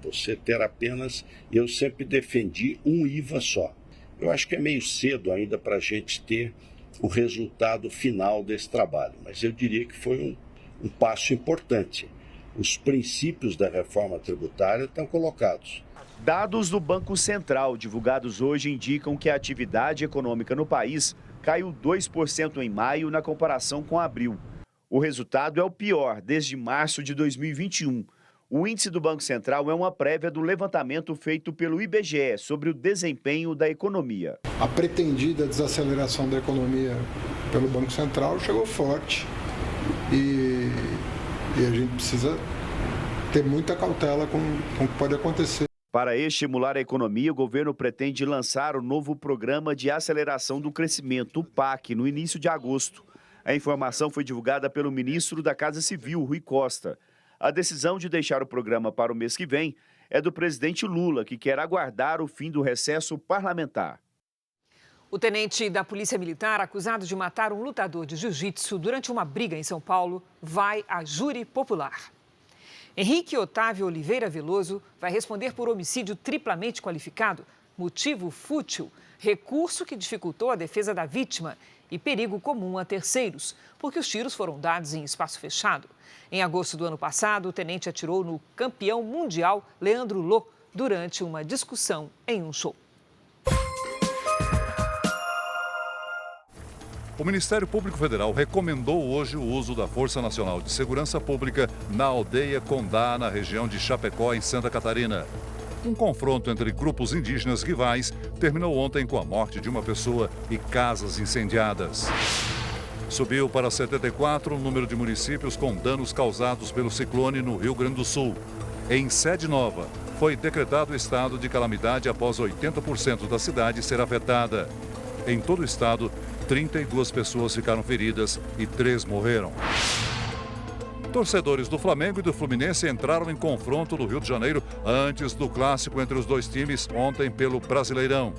Você ter apenas, eu sempre defendi um IVA só. Eu acho que é meio cedo ainda para a gente ter o resultado final desse trabalho, mas eu diria que foi um passo importante. Os princípios da reforma tributária estão colocados. Dados do Banco Central divulgados hoje indicam que a atividade econômica no país caiu 2% em maio na comparação com abril. O resultado é o pior desde março de 2021. O índice do Banco Central é uma prévia do levantamento feito pelo IBGE sobre o desempenho da economia. A pretendida desaceleração da economia pelo Banco Central chegou forte e a gente precisa ter muita cautela com o que pode acontecer. Para estimular a economia, o governo pretende lançar o novo Programa de Aceleração do Crescimento, o PAC, no início de agosto. A informação foi divulgada pelo ministro da Casa Civil, Rui Costa. A decisão de deixar o programa para o mês que vem é do presidente Lula, que quer aguardar o fim do recesso parlamentar. O tenente da Polícia Militar, acusado de matar um lutador de jiu-jitsu durante uma briga em São Paulo, vai a júri popular. Henrique Otávio Oliveira Veloso vai responder por homicídio triplamente qualificado, motivo fútil, recurso que dificultou a defesa da vítima e perigo comum a terceiros, porque os tiros foram dados em espaço fechado. Em agosto do ano passado, o tenente atirou no campeão mundial Leandro Lô durante uma discussão em um show. O Ministério Público Federal recomendou hoje o uso da Força Nacional de Segurança Pública na aldeia Condá, na região de Chapecó, em Santa Catarina. Um confronto entre grupos indígenas rivais terminou ontem com a morte de uma pessoa e casas incendiadas. Subiu para 74 o número de municípios com danos causados pelo ciclone no Rio Grande do Sul. Em Sede Nova, foi decretado estado de calamidade após 80% da cidade ser afetada. Em todo o estado, 32 pessoas ficaram feridas e 3 morreram. Torcedores do Flamengo e do Fluminense entraram em confronto no Rio de Janeiro antes do clássico entre os dois times ontem pelo Brasileirão.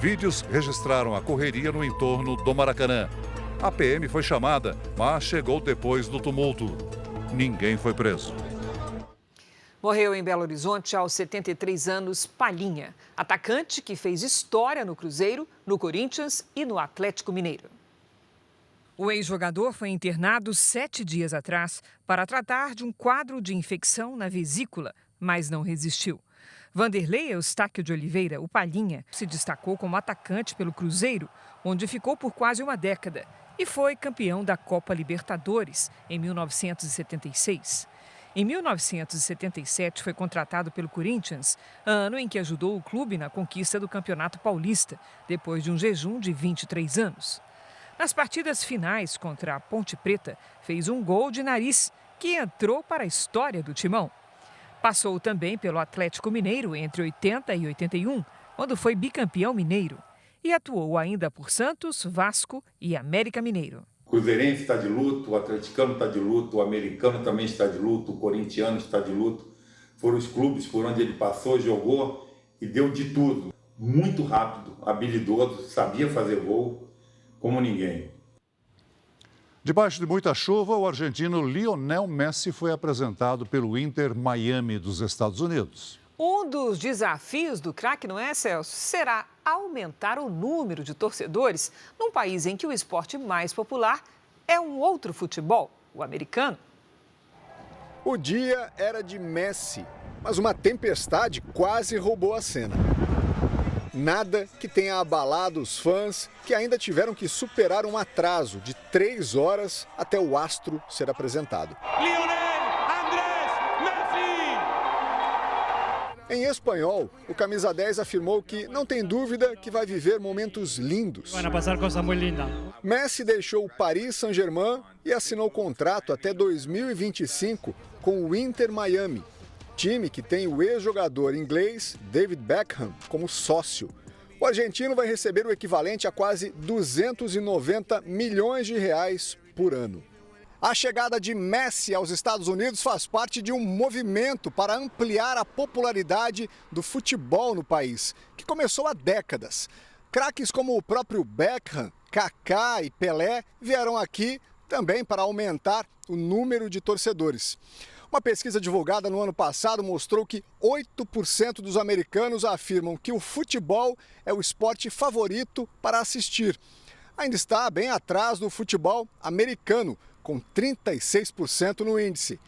Vídeos registraram a correria no entorno do Maracanã. A PM foi chamada, mas chegou depois do tumulto. Ninguém foi preso. Morreu em Belo Horizonte aos 73 anos Palhinha, atacante que fez história no Cruzeiro, no Corinthians e no Atlético Mineiro. O ex-jogador foi internado 7 dias atrás para tratar de um quadro de infecção na vesícula, mas não resistiu. Vanderlei Eustáquio de Oliveira, o Palhinha, se destacou como atacante pelo Cruzeiro, onde ficou por quase uma década, e foi campeão da Copa Libertadores em 1976. Em 1977, foi contratado pelo Corinthians, ano em que ajudou o clube na conquista do Campeonato Paulista, depois de um jejum de 23 anos. Nas partidas finais contra a Ponte Preta, fez um gol de nariz, que entrou para a história do Timão. Passou também pelo Atlético Mineiro entre 80 e 81, quando foi bicampeão mineiro. E atuou ainda por Santos, Vasco e América Mineiro. O cruzeirense está de luto, o atleticano está de luto, o americano também está de luto, o corintiano está de luto. Foram os clubes por onde ele passou, jogou e deu de tudo. Muito rápido, habilidoso, sabia fazer gol como ninguém. Debaixo de muita chuva, o argentino Lionel Messi foi apresentado pelo Inter Miami dos Estados Unidos. Um dos desafios do craque, não é, Celso? Será aumentar o número de torcedores num país em que o esporte mais popular é um outro futebol, o americano. O dia era de Messi, mas uma tempestade quase roubou a cena. Nada que tenha abalado os fãs, que ainda tiveram que superar um atraso de 3 horas até o astro ser apresentado. Em espanhol, o camisa 10 afirmou que não tem dúvida que vai viver momentos lindos. Messi deixou o Paris Saint-Germain e assinou contrato até 2025 com o Inter Miami, time que tem o ex-jogador inglês David Beckham como sócio. O argentino vai receber o equivalente a quase 290 milhões de reais por ano. A chegada de Messi aos Estados Unidos faz parte de um movimento para ampliar a popularidade do futebol no país, que começou há décadas. Craques como o próprio Beckham, Kaká e Pelé vieram aqui também para aumentar o número de torcedores. Uma pesquisa divulgada no ano passado mostrou que 8% dos americanos afirmam que o futebol é o esporte favorito para assistir. Ainda está bem atrás do futebol americano, com 36% no índice.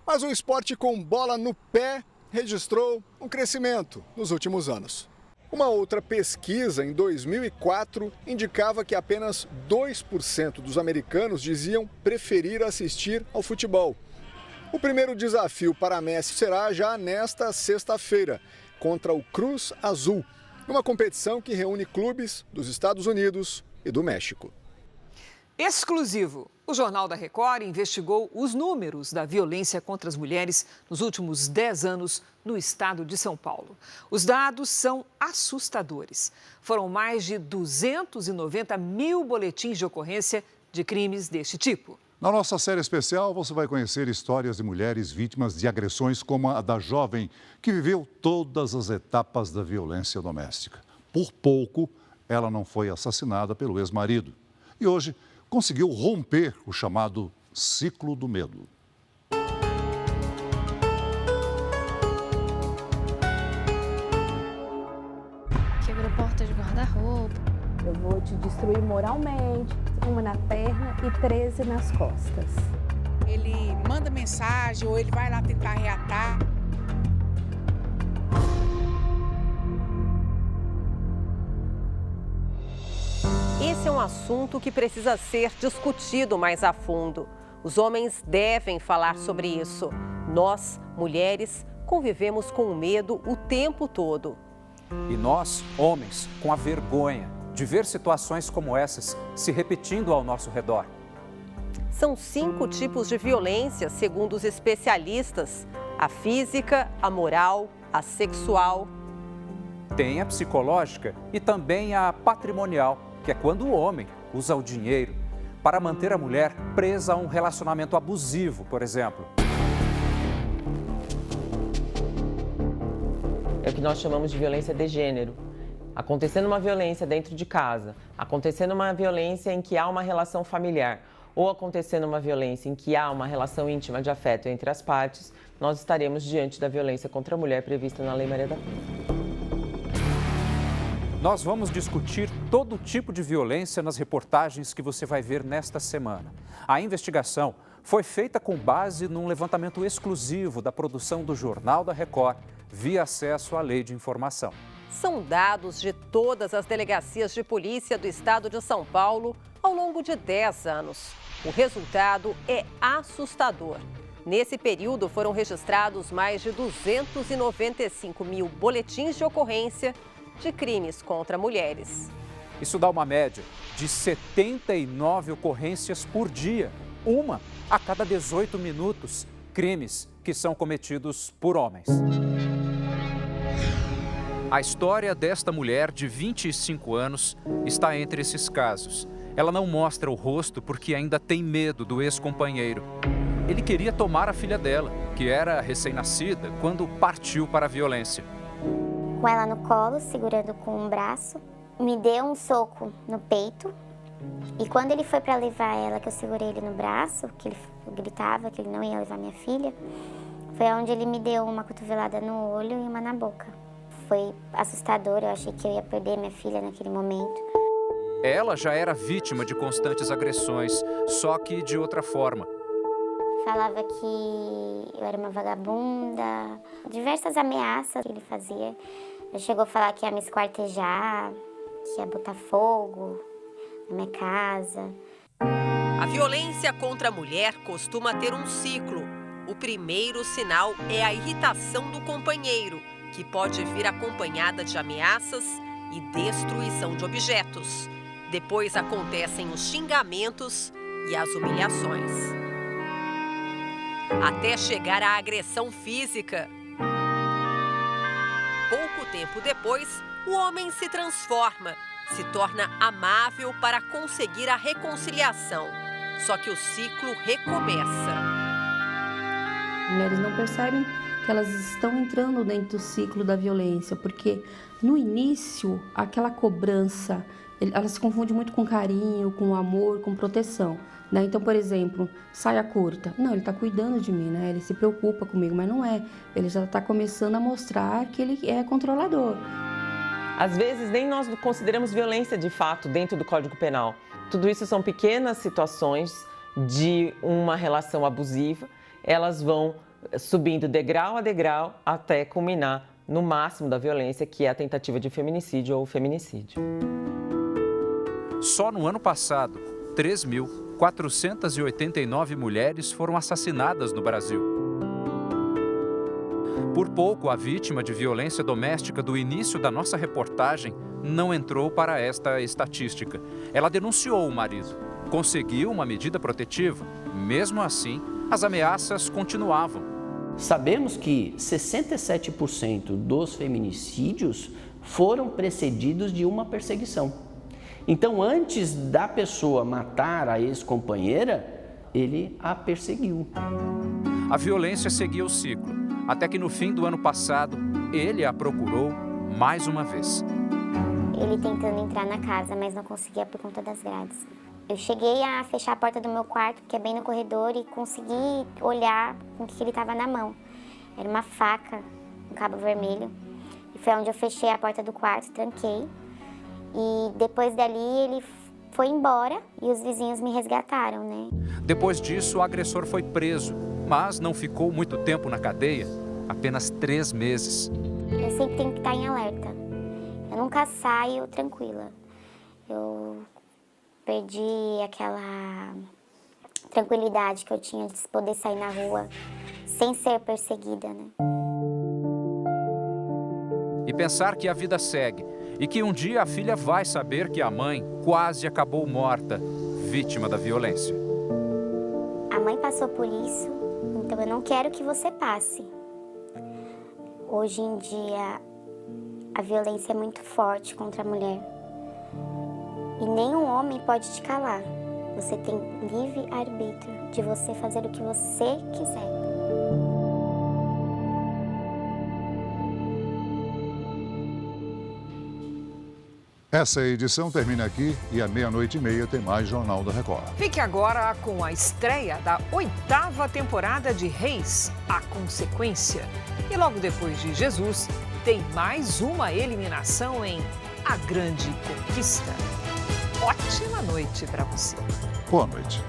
Mas o esporte com bola no pé registrou um crescimento nos últimos anos. Uma outra pesquisa, em 2004, indicava que apenas 2% dos americanos diziam preferir assistir ao futebol. O primeiro desafio para Messi será já nesta sexta-feira, contra o Cruz Azul, numa competição que reúne clubes dos Estados Unidos e do México. Exclusivo. O Jornal da Record investigou os números da violência contra as mulheres nos últimos 10 anos no estado de São Paulo. Os dados são assustadores. Foram mais de 290 mil boletins de ocorrência de crimes deste tipo. Na nossa série especial, você vai conhecer histórias de mulheres vítimas de agressões como a da jovem que viveu todas as etapas da violência doméstica. Por pouco, ela não foi assassinada pelo ex-marido. E hoje, conseguiu romper o chamado ciclo do medo. Quebrou porta de guarda-roupa. Eu vou te destruir moralmente, uma na perna e 13 nas costas. Ele manda mensagem ou ele vai lá tentar reatar. Esse é um assunto que precisa ser discutido mais a fundo. Os homens devem falar sobre isso. Nós, mulheres, convivemos com o medo o tempo todo. E nós, homens, com a vergonha de ver situações como essas se repetindo ao nosso redor. São 5 tipos de violência, segundo os especialistas: a física, a moral, a sexual. Tem a psicológica e também a patrimonial, que é quando o homem usa o dinheiro para manter a mulher presa a um relacionamento abusivo, por exemplo. É o que nós chamamos de violência de gênero. Acontecendo uma violência dentro de casa, acontecendo uma violência em que há uma relação familiar, ou acontecendo uma violência em que há uma relação íntima de afeto entre as partes, nós estaremos diante da violência contra a mulher prevista na Lei Maria da Penha. Nós vamos discutir todo tipo de violência nas reportagens que você vai ver nesta semana. A investigação foi feita com base num levantamento exclusivo da produção do Jornal da Record, via acesso à Lei de Informação. São dados de todas as delegacias de polícia do estado de São Paulo ao longo de 10 anos. O resultado é assustador. Nesse período foram registrados mais de 295 mil boletins de ocorrência de crimes contra mulheres. Isso dá uma média de 79 ocorrências por dia, uma a cada 18 minutos, crimes que são cometidos por homens. A história desta mulher de 25 anos está entre esses casos. Ela não mostra o rosto porque ainda tem medo do ex-companheiro. Ele queria tomar a filha dela, que era recém-nascida, quando partiu para a violência. Com ela no colo, segurando com um braço, me deu um soco no peito. E quando ele foi para levar ela, que eu segurei ele no braço, que ele gritava que ele não ia levar minha filha, foi onde ele me deu uma cotovelada no olho e uma na boca. Foi assustador, eu achei que eu ia perder minha filha naquele momento. Ela já era vítima de constantes agressões, só que de outra forma. Falava que eu era uma vagabunda, diversas ameaças que ele fazia. Ele chegou a falar que ia me esquartejar, que ia botar fogo na minha casa. A violência contra a mulher costuma ter um ciclo. O primeiro sinal é a irritação do companheiro, que pode vir acompanhada de ameaças e destruição de objetos. Depois acontecem os xingamentos e as humilhações. Até chegar à agressão física. Pouco tempo depois, o homem se transforma, se torna amável para conseguir a reconciliação. Só que o ciclo recomeça. Mulheres não percebem que elas estão entrando dentro do ciclo da violência, porque no início, aquela cobrança, ela se confunde muito com carinho, com amor, com proteção. Né? Então, por exemplo, saia curta. Não, ele está cuidando de mim, né? Ele se preocupa comigo, mas não é. Ele já está começando a mostrar que ele é controlador. Às vezes, nem nós consideramos violência de fato dentro do Código Penal. Tudo isso são pequenas situações de uma relação abusiva. Elas vão subindo degrau a degrau até culminar no máximo da violência, que é a tentativa de feminicídio ou feminicídio. Só no ano passado, 3.489 mulheres foram assassinadas no Brasil. Por pouco, a vítima de violência doméstica do início da nossa reportagem não entrou para esta estatística. Ela denunciou o marido, conseguiu uma medida protetiva. Mesmo assim, as ameaças continuavam. Sabemos que 67% dos feminicídios foram precedidos de uma perseguição. Então, antes da pessoa matar a ex-companheira, ele a perseguiu. A violência seguia o ciclo, até que no fim do ano passado, ele a procurou mais uma vez. Ele tentando entrar na casa, mas não conseguia por conta das grades. Eu cheguei a fechar a porta do meu quarto, que é bem no corredor, e consegui olhar com o que ele estava na mão. Era uma faca, um cabo vermelho. E foi onde eu fechei a porta do quarto, tranquei. E depois dali ele foi embora e os vizinhos me resgataram, né? Depois disso, o agressor foi preso, mas não ficou muito tempo na cadeia, apenas 3 meses. Eu sempre tenho que estar em alerta. Eu nunca saio tranquila. Eu perdi aquela tranquilidade que eu tinha de poder sair na rua sem ser perseguida, né? E pensar que a vida segue e que um dia a filha vai saber que a mãe quase acabou morta, vítima da violência. A mãe passou por isso, então eu não quero que você passe. Hoje em dia, a violência é muito forte contra a mulher. E nenhum homem pode te calar. Você tem livre arbítrio de você fazer o que você quiser. Essa edição termina aqui e à 00:30 tem mais Jornal da Record. Fique agora com a estreia da 8ª temporada de Reis, A Consequência. E logo depois de Jesus, tem mais uma eliminação em A Grande Conquista. Ótima noite para você. Boa noite.